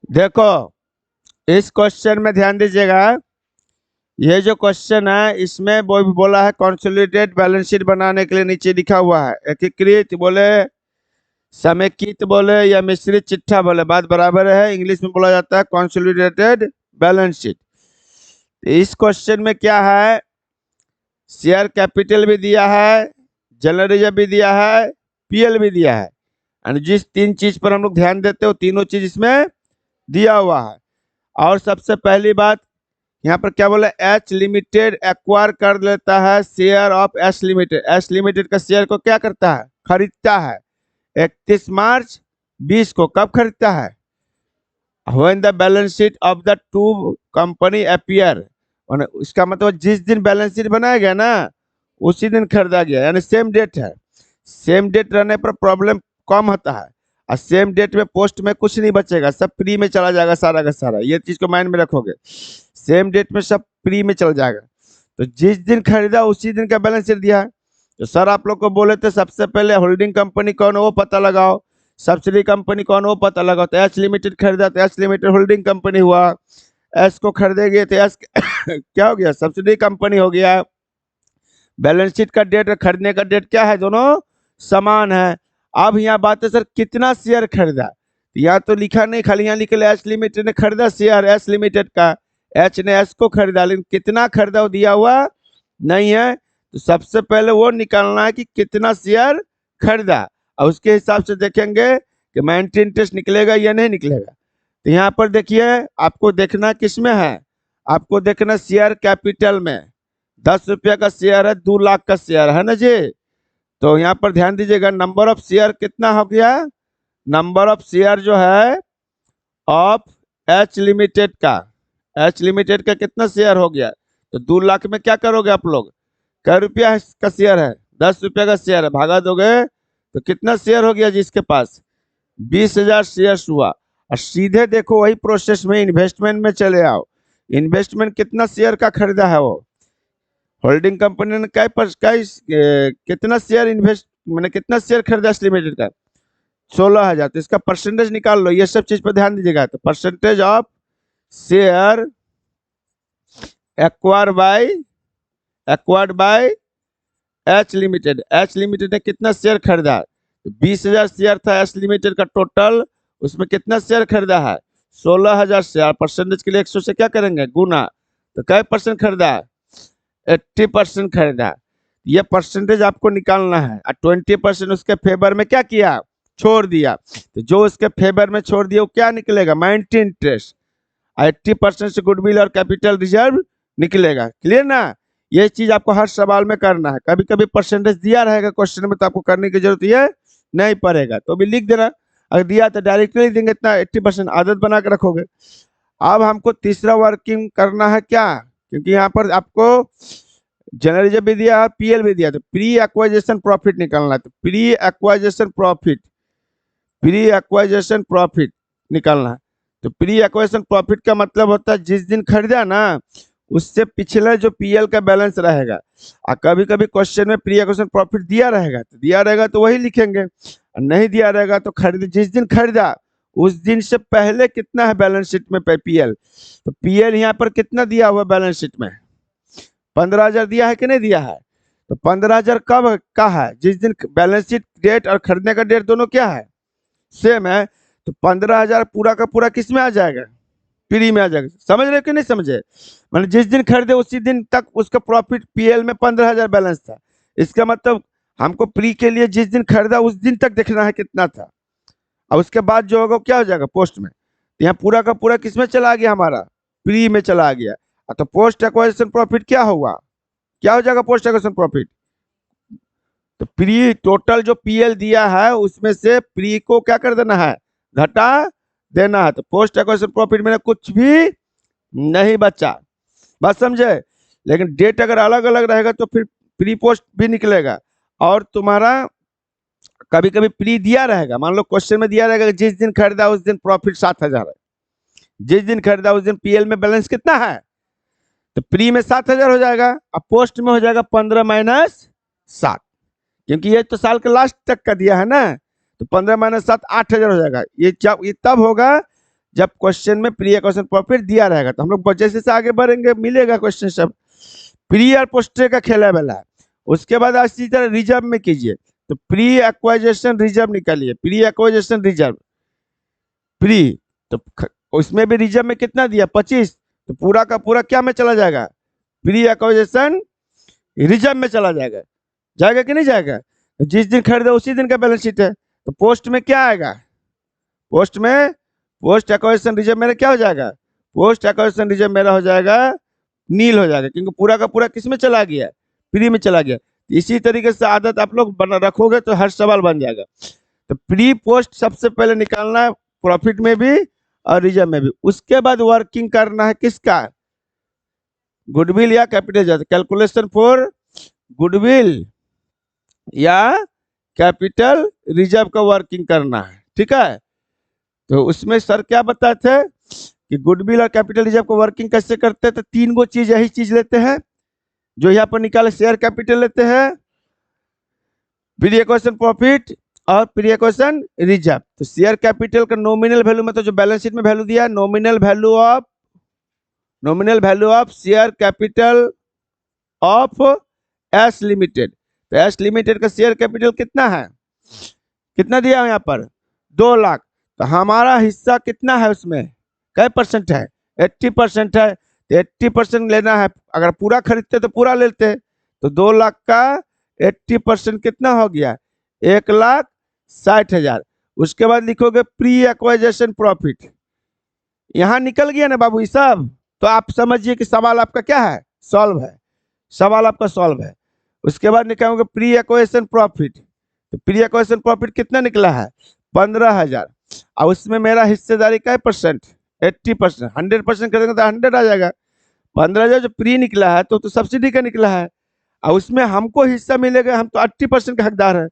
देखो, इस क्वेश्चन में ध्यान दीजिएगा। ये जो क्वेश्चन है इसमें वो भी बोला है कंसोलिडेटेड बैलेंस शीट बनाने के लिए नीचे लिखा हुआ है एकीकृत बोले, समेकित बोले या मिश्रित चिट्ठा बोले, बात बराबर है। इंग्लिश में बोला जाता है कंसोलिडेटेड बैलेंस शीट। इस क्वेश्चन में क्या है, शेयर कैपिटल भी दिया है, जनरल रिजर्व भी दिया है, पीएल भी दिया है। और जिस तीन चीज पर हम लोग ध्यान देते हो तीनों चीज इसमें दिया हुआ है। और सबसे पहली बात यहाँ पर क्या बोला, एच लिमिटेड एक्वायर कर लेता है share of H limited. H limited का शेयर को क्या करता है, खरीदता है 31 मार्च 20 को। कब खरीदता है, when the balance sheet of the two company appear. इसका मतलब जिस दिन बैलेंस शीट बनाया गया ना उसी दिन खरीदा गया, यानी सेम डेट है। सेम डेट रहने पर प्रॉब्लम कम होता है, और सेम डेट में पोस्ट में कुछ नहीं बचेगा, सब फ्री में चला जाएगा सारा का सारा। ये चीज को माइंड में रखोगे, सेम डेट में सब फ्री में चल जाएगा। तो जिस दिन खरीदा उसी दिन का बैलेंस शीट दिया है। तो सर आप लोग को बोले थे सबसे पहले होल्डिंग कंपनी कौन है वो पता लगाओ, सब्सिडी कंपनी कौन है वो पता लगाओ। तो एच लिमिटेड खरीदा तो एच लिमिटेड होल्डिंग कंपनी हुआ। एच को खरीदेंगे तो एच क्या हो गया, सब्सिडी कंपनी हो गया। बैलेंस शीट का डेट और खरीदने का डेट क्या है, दोनों समान है। अब यहाँ बात है सर कितना शेयर खरीदा, यहाँ तो लिखा नहीं, खाली यहाँ लिखा एच लिमिटेड ने खरीदा शेयर एच लिमिटेड का, एच ने एच को खरीदा, लेकिन कितना खरीदा वो दिया हुआ नहीं है। तो सबसे पहले वो निकालना है कि कितना शेयर खरीदा, और उसके हिसाब से देखेंगे कि माइनटी इंटरेस्ट निकलेगा या नहीं निकलेगा। तो यहाँ पर देखिए आपको देखना किस में है, आपको देखना शेयर कैपिटल में। 10 रुपया का शेयर है, 2 लाख का शेयर है ना जी। तो यहाँ पर ध्यान दीजिएगा, नंबर ऑफ शेयर कितना हो गया, नंबर ऑफ शेयर जो है ऑफ एच लिमिटेड का, एच लिमिटेड का कितना शेयर हो गया। तो 2 लाख में क्या करोगे आप लोग, कै रुपया का शेयर है, 10 रुपया का शेयर है, भागा दोगे तो कितना शेयर हो गया जिसके पास, 20,000 शेयर हुआ। और सीधे देखो वही प्रोसेस में इन्वेस्टमेंट में चले आओ। इन्वेस्टमेंट कितना शेयर का खरीदा है वो, होल्डिंग कंपनी ने कितना शेयर इन्वेस्ट, मैंने कितना शेयर खरीदा एच लिमिटेड का, 16,000। तो इसका परसेंटेज निकाल लो, ये सब चीज पर ध्यान दीजिएगा। तो percentage of share acquired by H limited. H limited ने कितना शेयर खरीदा, तो 20,000 शेयर था एच लिमिटेड का टोटल, उसमें कितना शेयर खरीदा है, 16,000 शेयर। परसेंटेज के लिए 100 से क्या करेंगे, गुना। तो कै परसेंट खरीदा है, 80% खरीदा। ये परसेंटेज आपको निकालना है, और 20% उसके फेवर में क्या किया, छोड़ दिया। तो जो उसके फेवर में छोड़ दिया वो क्या निकलेगा, माइनटी इंटरेस्ट। 80% से गुडविल और कैपिटल रिजर्व निकलेगा। क्लियर ना, ये चीज आपको हर सवाल में करना है। कभी कभी परसेंटेज दिया रहेगा क्वेश्चन में तो आपको करने की जरूरत ये नहीं पड़ेगा, तो भी लिख देना। अगर दिया तो डायरेक्टली देंगे इतना, 80% आदत बना के रखोगे। अब हमको तीसरा वर्किंग करना है क्या, क्योंकि यहाँ पर आपको जनरल रिजर्व भी दिया है, पीएल भी दिया, तो प्री एक्वाइजेशन प्रॉफिट निकालना है। तो प्री एक्वाइजेशन प्रॉफिट निकालना है। तो प्री एक्वाइजेशन प्रॉफिट का मतलब होता है जिस दिन खरीदा ना उससे पिछले जो पीएल का बैलेंस रहेगा। और कभी कभी क्वेश्चन में प्री एक्वाइजेशन प्रॉफिट दिया रहेगा तो वही लिखेंगे, और नहीं दिया रहेगा तो खरीद जिस दिन खरीदा उस दिन से पहले कितना है बैलेंस शीट में पीएल। तो पीएल यहाँ पर कितना दिया हुआ बैलेंस शीट में, 15,000 दिया है कि नहीं दिया है। तो 15,000 कब का है, जिस दिन बैलेंस शीट डेट और खरीदने का डेट दोनों क्या है, सेम है। तो 15,000 पूरा का पूरा किस में आ जाएगा, प्री में आ जाएगा। समझ रहे कि नहीं समझे, मतलब जिस दिन खरीदे उसी दिन तक उसका प्रॉफिट पीएल में 15,000 बैलेंस था। इसका मतलब हमको प्री के लिए जिस दिन खरीदा उस दिन तक देखना है कितना था, और उसके बाद जो होगा क्या हो जाएगा पोस्ट में। तो यहाँ पूरा का पूरा किस में चला गया, हमारा प्री में चला गया। तो पोस्ट एक्वाजिशन प्रॉफिट क्या होगा, क्या हो जाएगा पोस्ट एक्वाजिशन प्रॉफिट। तो प्री टोटल जो पीएल दिया है उसमें से प्री को क्या कर देना है, घटा देना है। तो पोस्ट एक्वाजिशन प्रॉफिट में कुछ भी नहीं बचा, बात समझे। लेकिन डेट अगर अलग अलग रहेगा तो फिर प्री पोस्ट भी निकलेगा। और तुम्हारा कभी कभी प्री दिया रहेगा, मान लो क्वेश्चन में दिया रहेगा जिस दिन खरीदा उस दिन प्रॉफिट 7,000 है, जिस दिन खरीदा उस दिन पीएल में बैलेंस कितना है, तो प्री में 7,000 हो जाएगा और पोस्ट में हो जाएगा 15 माइनस 7, क्योंकि ये तो साल के लास्ट तक का दिया है ना। तो 15 माइनस 7 8,000 हो जाएगा। ये तब होगा जब क्वेश्चन में प्री एक्विजिशन प्रॉफिट दिया रहेगा। तो हम लोग जैसे जैसे आगे बढ़ेंगे मिलेगा क्वेश्चन सब। प्री और पोस्ट का खेला वाला है। उसके बाद इसी तरह रिजर्व में कीजिए, तो प्री एक्वाइजेशन रिजर्व निकालिए, प्री एक्वाइजेशन रिजर्व प्री, तो उसमें भी रिजर्व में कितना दिया 25, तो पूरा का पूरा क्या में चला जाएगा, प्री एक्वाइजेशन रिजर्व में चला जाएगा। जाएगा कि नहीं जाएगा? जिस दिन खरीदे उसी दिन का बैलेंस शीट है। तो पोस्ट में क्या आएगा, पोस्ट में पोस्ट एक्वाइजेशन रिजर्व मेरा क्या हो जाएगा, पोस्ट एक्वाइजेशन रिजर्व मेरा हो जाएगा नील हो जाएगा, क्योंकि पूरा का पूरा किस में चला गया, प्री में चला गया। इसी तरीके से आदत आप लोग बना रखोगे तो हर सवाल बन जाएगा। तो प्री पोस्ट सबसे पहले निकालना है, प्रॉफिट में भी और रिजर्व में भी। उसके बाद वर्किंग करना है किसका, गुडविल या कैपिटल। कैलकुलेशन फॉर गुडविल या कैपिटल रिजर्व का वर्किंग करना है, ठीक है। तो उसमें सर क्या बताते थे कि गुडविल और कैपिटल रिजर्व को वर्किंग कैसे करते हैं। तो तीन गो चीज यही चीज लेते हैं जो यहाँ पर निकाले, शेयर कैपिटल लेते हैं, प्री एक्विजिशन प्रॉफिट और प्री एक्विजिशन रिजर्व। तो शेयर कैपिटल का नॉमिनल वैल्यू में तो जो बैलेंस शीट में वैल्यू दिया है, nominal value of share capital of S limited. तो एस लिमिटेड का शेयर कैपिटल कितना है, कितना दिया है यहाँ पर 2 लाख। तो हमारा हिस्सा कितना है उसमें, कै परसेंट है, 80% है। तो 80% लेना है, अगर पूरा खरीदते तो पूरा लेते। तो 2 लाख का 80% कितना हो गया, 1,60,000। उसके बाद लिखोगे प्री एक्वाइजेशन प्रॉफिट, यहाँ निकल गया ना बाबू ये सब। तो आप समझिए कि सवाल आपका क्या है, सॉल्व है, सवाल आपका सॉल्व है। उसके बाद निकालोगे प्री एक्वाइजेशन प्रॉफिट। तो प्री एक्वाइजेशन प्रॉफिट कितना निकला है 15,000, और उसमें मेरा हिस्सेदारी का परसेंट 80%। 100% करेंगे तो 100 आ जाएगा। 15,000 जो प्री निकला है तो सब्सिडी का निकला है, और उसमें हमको हिस्सा मिलेगा, हम तो 80% का हकदार है।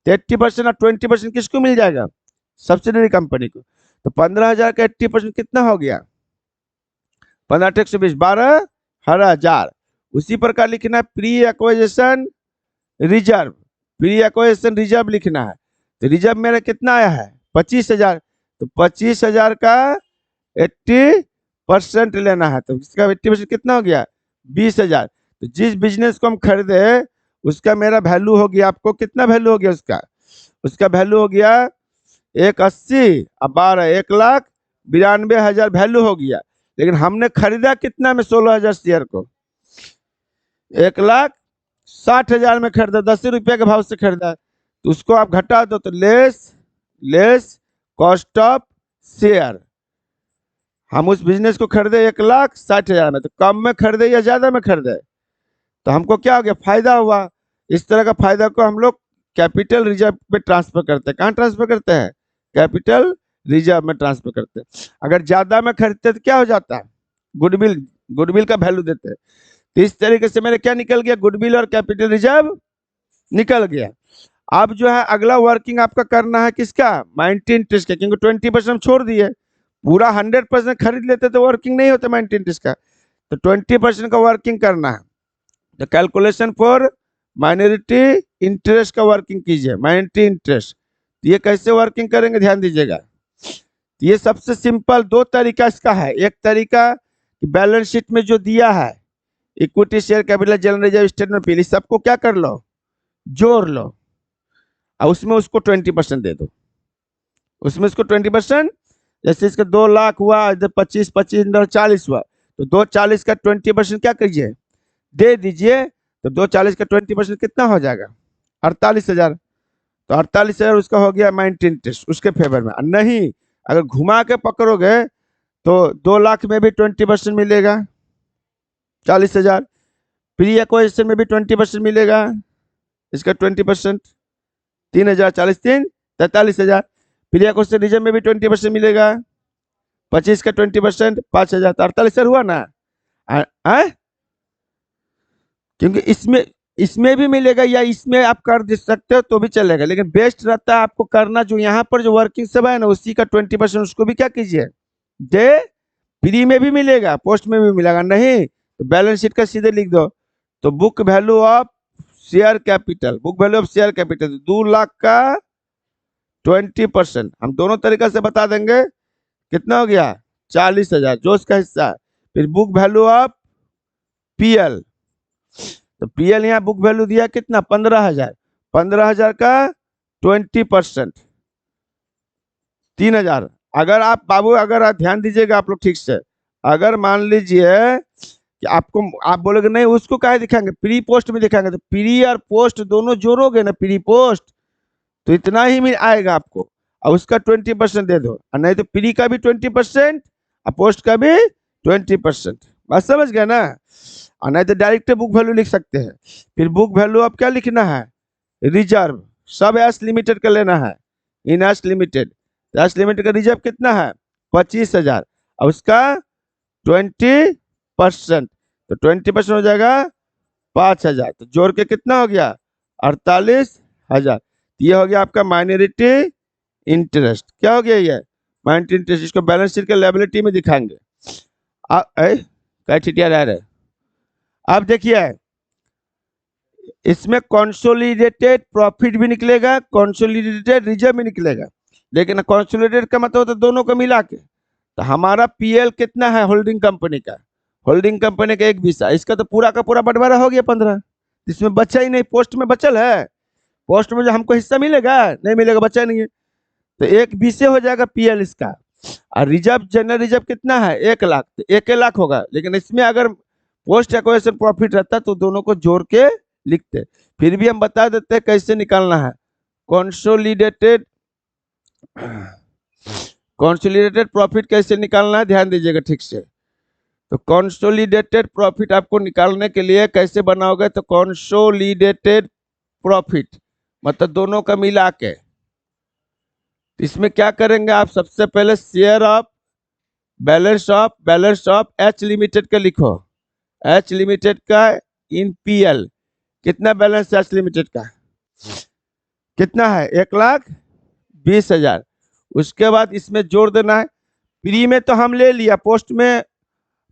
तो 80% और 20% किसको मिल जाएगा, सब्सिडरी कंपनी को। तो 15,000 का 80% कितना हो गया, 15 से 20 12,000। उसी प्रकार लिखना है pre acquisition reserve, pre acquisition reserve लिखना है। तो रिजर्व मेरा कितना आया है 25,000। तो 25,000 का 80% लेना है। तो इसका 80% कितना हो गया 20,000। तो जिस बिजनेस को हम खरीदे उसका मेरा वैल्यू हो गया, आपको कितना वैल्यू हो गया उसका, उसका वैल्यू हो गया 1,80 और 12 1,92,000 वैल्यू हो गया। लेकिन हमने खरीदा कितना में 16,000 शेयर को, 1,60,000 में खरीदा, 10 रुपये के भाव से खरीदा। तो उसको आप घटा दो तो लेस कॉस्ट ऑफ शेयर। हम उस बिजनेस को खरीदे 1,60,000 में, तो कम में खरीदे या ज्यादा में खरीदे, तो हमको क्या हो गया, फायदा हुआ। इस तरह का फायदा को हम लोग कैपिटल रिजर्व पे ट्रांसफर करते हैं। कहाँ ट्रांसफर करते हैं, कैपिटल रिजर्व में ट्रांसफर करते हैं। अगर ज्यादा में खरीदते तो क्या हो जाता है, गुडविल का वैल्यू देते हैं। तो इस तरीके से मेरे क्या निकल गया, गुडविल और कैपिटल रिजर्व निकल गया। अब जो है अगला वर्किंग आपका करना है किसका, माइनटी इंटरेस्ट का, क्योंकि 20% हम छोड़ दिए, पूरा 100% खरीद लेते तो वर्किंग नहीं होता माइनटी इंटरेस्ट का। तो 20% का वर्किंग करना है। तो कैलकुलेशन फॉर माइनॉरिटी इंटरेस्ट का वर्किंग कीजिए, माइनॉरिटी इंटरेस्ट। ये कैसे वर्किंग करेंगे ध्यान दीजिएगा। ये सबसे सिंपल 2 तरीका इसका है। एक तरीका बैलेंस शीट में जो दिया है equity share capital general reserve statement fill, सबको क्या कर लो, जोड़ लो, और उसमें उसको 20% दे दो। उसमें उसको 20%, जैसे इसका 2 लाख हुआ, इधर 25 40 हुआ, तो 240 का 20% क्या कीजिए दे दीजिए। तो 240 का 20% कितना हो जाएगा 48,000। तो 48,000 उसका हो गया माइनटी इंटरेस्ट उसके फेवर में। नहीं अगर घुमा के पकड़ोगे तो 2 लाख में भी 20% मिलेगा 40,000, प्री एक्वाइजिशन में भी 20% मिलेगा, इसका 20% 3,000 40 3 43,000, प्री एक्वाइजिशन रिजर्व में भी 20% मिलेगा, 25 का 20% 5,000, तो 48,000 हुआ ना। क्योंकि इसमें भी मिलेगा या इसमें आप कर दे सकते हो तो भी चलेगा, लेकिन बेस्ट रहता है आपको करना जो यहाँ पर जो वर्किंग सब है ना उसी का 20% उसको भी क्या कीजिए दे। फ्री में भी मिलेगा, पोस्ट में भी मिलेगा, नहीं तो बैलेंस शीट का सीधे लिख दो। तो book value of share capital, book value of share capital 2 lakh का 20%, हम दोनों तरीका से बता देंगे। कितना हो गया 40,000 जो उसका हिस्सा है। फिर बुक वैल्यू ऑफ पीएल, तो पीएल यहाँ बुक वैल्यू दिया कितना 15,000, 15,000 का 20% 3,000। अगर आप बाबू अगर आप ध्यान दीजिएगा आप लोग ठीक से, अगर मान लीजिए कि आपको आप बोलोगे नहीं उसको क्या दिखाएंगे प्री पोस्ट में दिखाएंगे, तो प्री और पोस्ट दोनों जोड़ोगे ना प्री पोस्ट तो इतना ही मिल आएगा आपको, और उसका 20% दे दो, और नहीं तो प्री का भी 20% और पोस्ट का भी 20%। बात समझ गए ना। और नहीं तो डायरेक्ट बुक वैल्यू लिख सकते हैं। फिर बुक वैल्यू अब क्या लिखना है रिजर्व, सब एस लिमिटेड का लेना है, इन एस लिमिटेड। एस लिमिटेड का रिजर्व कितना है 25,000 और उसका 20%, तो 20% हो जाएगा 5,000, तो जोड़ के कितना हो गया 48,000। ये हो गया आपका माइनॉरिटी इंटरेस्ट। क्या हो गया ये माइनॉरिटी इंटरेस्ट, इसको बैलेंस शीट के लायबिलिटी में दिखाएंगे। क्या रह रहे, अब देखिए इसमें कंसोलिडेटेड प्रॉफिट भी निकलेगा, कंसोलिडेटेड रिजर्व भी निकलेगा, लेकिन कंसोलिडेटेड का मतलब होता है दोनों को मिला के। तो हमारा पीएल कितना है होल्डिंग कंपनी का, होल्डिंग कंपनी का 1/20, इसका तो पूरा का पूरा बंटवारा हो गया 15, इसमें बचा ही नहीं, पोस्ट में बचल है, पोस्ट में जो हमको हिस्सा मिलेगा नहीं मिलेगा, बचा नहीं है, तो 1/20 हो जाएगा पीएल इसका। और रिजर्व जनरल रिजर्व कितना है 1 लाख, तो 1 लाख होगा, लेकिन इसमें अगर पोस्ट एक्विजिशन प्रॉफिट रहता तो दोनों को जोड़ के लिखते। फिर भी हम बता देते हैं कैसे निकालना है। कंसोलिडेटेड कंसोलिडेटेड प्रॉफिट कैसे निकालना है ध्यान दीजिएगा ठीक से। तो कंसोलिडेटेड प्रॉफिट आपको निकालने के लिए कैसे बनाओगे, तो कंसोलिडेटेड प्रॉफिट मतलब दोनों का मिला के, इसमें क्या करेंगे आप सबसे पहले share of balance of H limited का लिखो, एच लिमिटेड का इन पीएल कितना बैलेंस है एच लिमिटेड का कितना है 1,20,000। उसके बाद इसमें जोड़ देना है, प्री में तो हम ले लिया, पोस्ट में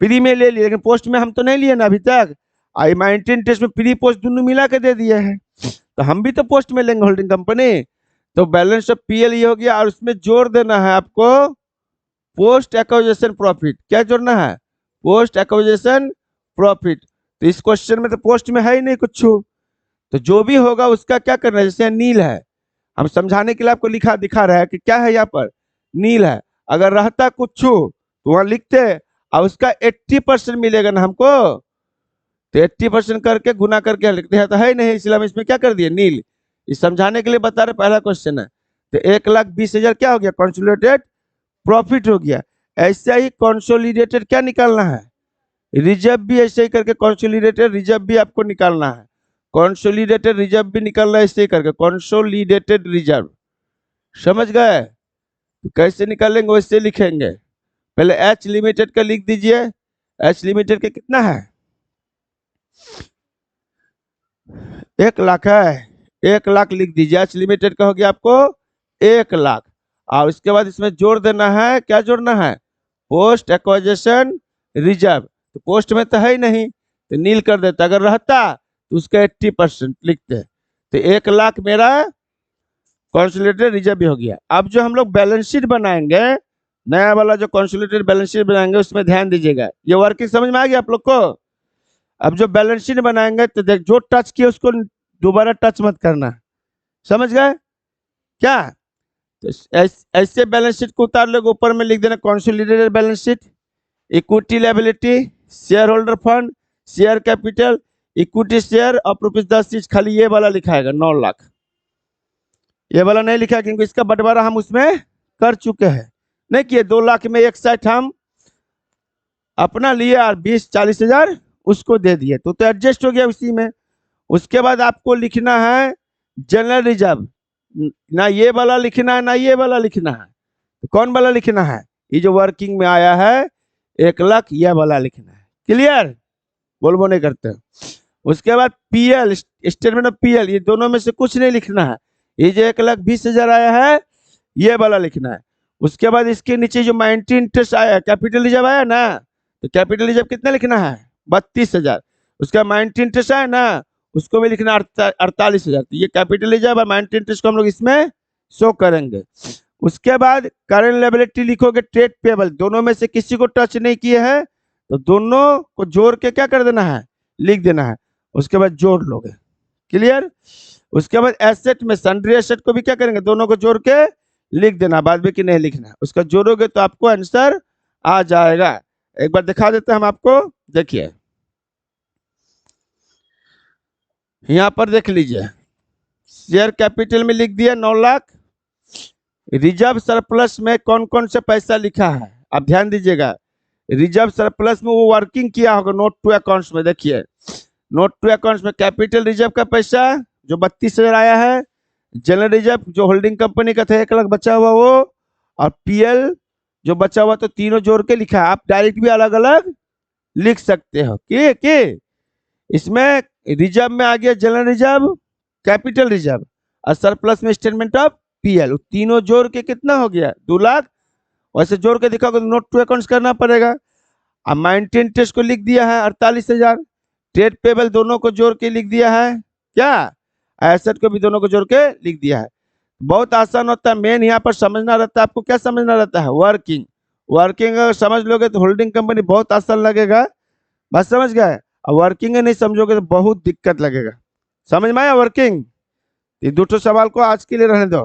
प्री में ले लिया, लेकिन पोस्ट में हम तो नहीं लिए ना अभी तक, आई माइनॉरिटी इंटरेस्ट में प्री पोस्ट दोनों मिला के दे दिए हैं, तो हम भी तो पोस्ट में लेंगे होल्डिंग कंपनी। तो बैलेंस ऑफ पीएल ये हो गया, और उसमें जोड़ देना है आपको पोस्ट एक्विजिशन प्रॉफिट। क्या जोड़ना है पोस्ट एक्विजिशन प्रॉफिट। तो इस क्वेश्चन में तो पोस्ट में है ही नहीं कुछ, तो जो भी होगा उसका क्या करना है, जैसे नील है, हम समझाने के लिए आपको लिखा दिखा रहा है कि क्या है यहाँ पर नील है, अगर रहता कुछ तो वहां लिखते और उसका 80% मिलेगा ना हमको, तो 80% करके गुना करके लिखते हैं, तो है नहीं, इसलिए हम इसमें क्या कर दिए नील। इस समझाने के लिए बता रहे, पहला क्वेश्चन है। तो 1,20,000 क्या हो गया कंसोलिडेटेड प्रॉफिट हो गया। ऐसे ही कंसोलिडेटेड क्या निकालना है रिजर्व भी, ऐसे ही करके कंसोलिडेटेड रिजर्व भी आपको निकालना है, कंसोलिडेटेड रिजर्व भी निकालना है ऐसे ही करके कंसोलिडेटेड रिजर्व। समझ गए, तो कैसे निकालेंगे वैसे लिखेंगे। पहले एच लिमिटेड का लिख दीजिए, एच लिमिटेड का कितना है 1,00,000 है, 1,00,000 लिख दीजिए, एच लिमिटेड का हो गया आपको 1,00,000। और उसके बाद इसमें जोड़ देना है, क्या जोड़ना है पोस्ट एक्विजिशन रिजर्व, तो पोस्ट में तो है ही नहीं तो नील कर देता, अगर रहता तो उसका 80% लिखते हैं। तो 1,00,000 मेरा कंसोलिडेटेड रिजर्व भी हो गया। अब जो हम लोग बैलेंस शीट बनाएंगे, नया वाला जो कंसोलिडेटेड बैलेंस शीट बनाएंगे उसमें ध्यान दीजिएगा, ये वर्किंग समझ में आ गया आप लोग को। अब जो बैलेंस शीट बनाएंगे तो देख जो टच किया उसको दोबारा टच मत करना, समझ गए क्या। तो ऐसे बैलेंस शीट को उतार लोगे, ऊपर में लिख देना consolidated balance sheet, equity liability, share holder fund, share capital, equity share और ₹10 चीज, खाली ये वाला लिखाएगा 9,00,000, ये वाला नहीं लिखा क्योंकि इसका बंटवारा हम उसमें कर चुके हैं, नहीं किए 2,00,000 में 61 हम अपना लिए और 20-40,000 उसको दे दिए, तो एडजस्ट हो गया उसी में। उसके बाद आपको लिखना है जनरल रिजर्व, ना ये वाला लिखना है ना ये वाला लिखना है, तो कौन वाला लिखना है ये जो वर्किंग में आया है 1,00,000 ये वाला लिखना है। क्लियर, बोल नहीं करते। उसके बाद पीएल स्टेटमेंट ऑफ पीएल, ये दोनों में से कुछ नहीं लिखना है, ये जो 1,20,000 आया है ये वाला लिखना है। उसके बाद इसके नीचे जो माइनॉरिटी इंटरेस्ट आया कैपिटल रिजर्व आया ना, तो कैपिटल रिजर्व कितना लिखना है 32,000। उसका माइनॉरिटी इंटरेस्ट आया ना उसको भी लिखना 48,000। तो ये कैपिटल रिजर्व और माइनॉरिटी इंटरेस्ट को हम लोग इसमें शो करेंगे। उसके बाद करंट लायबिलिटी लिखोगे, ट्रेड पेबल, दोनों में से किसी को टच नहीं किए हैं तो दोनों को जोड़ के क्या कर देना है, लिख देना है। उसके बाद जोड़ लोगे, क्लियर। उसके बाद एसेट में सन्ड्री एसेट को भी क्या करेंगे, दोनों को जोड़ के लिख देना, बाद में कि नहीं लिखना। उसका जोड़ोगे तो आपको आंसर आ जाएगा। एक बार दिखा देते हैं हम आपको, देखिए यहां पर देख लीजिए, शेयर कैपिटल में लिख दिया 9 लाख। रिजर्व सरप्लस में कौन कौन से पैसा लिखा है, आप ध्यान दीजिएगा। रिजर्व सरप्लस में वो वर्किंग किया होगा नोट टू अकाउंट्स में, देखिए नोट टू अकाउंट्स में कैपिटल रिजर्व का पैसा जो 32,000 आया है, जनरल रिजर्व जो होल्डिंग कंपनी का था 1 लाख बचा हुआ वो, और पीएल जो बचा हुआ, तो तीनों जोड़ के लिखा है। आप डायरेक्ट भी अलग अलग लिख सकते हो कि इसमें रिजर्व में आ गया जनरल रिजर्व, कैपिटल रिजर्व, और सरप्लस में स्टेटमेंट ऑफ पीएल, तीनों जोड़ के कितना हो गया 2 लाख। वैसे जोड़ के दिखाओगे तो नोट टू अकाउंट्स करना पड़ेगा। अब माइंटेन टेस्ट को लिख दिया है 48,000, ट्रेड पेबल दोनों को जोड़ के लिख दिया है, क्या एसेट को भी दोनों को जोड़ के लिख दिया है। बहुत आसान होता है, मेन यहाँ पर समझना रहता है, आपको क्या समझना रहता है, वर्किंग। वर्किंग अगर समझ लोगे तो होल्डिंग कंपनी बहुत आसान लगेगा, बस समझ गए। और वर्किंग नहीं समझोगे तो बहुत दिक्कत लगेगा। समझ में आया वर्किंग। ये 2 सवाल को आज के लिए रहने दो।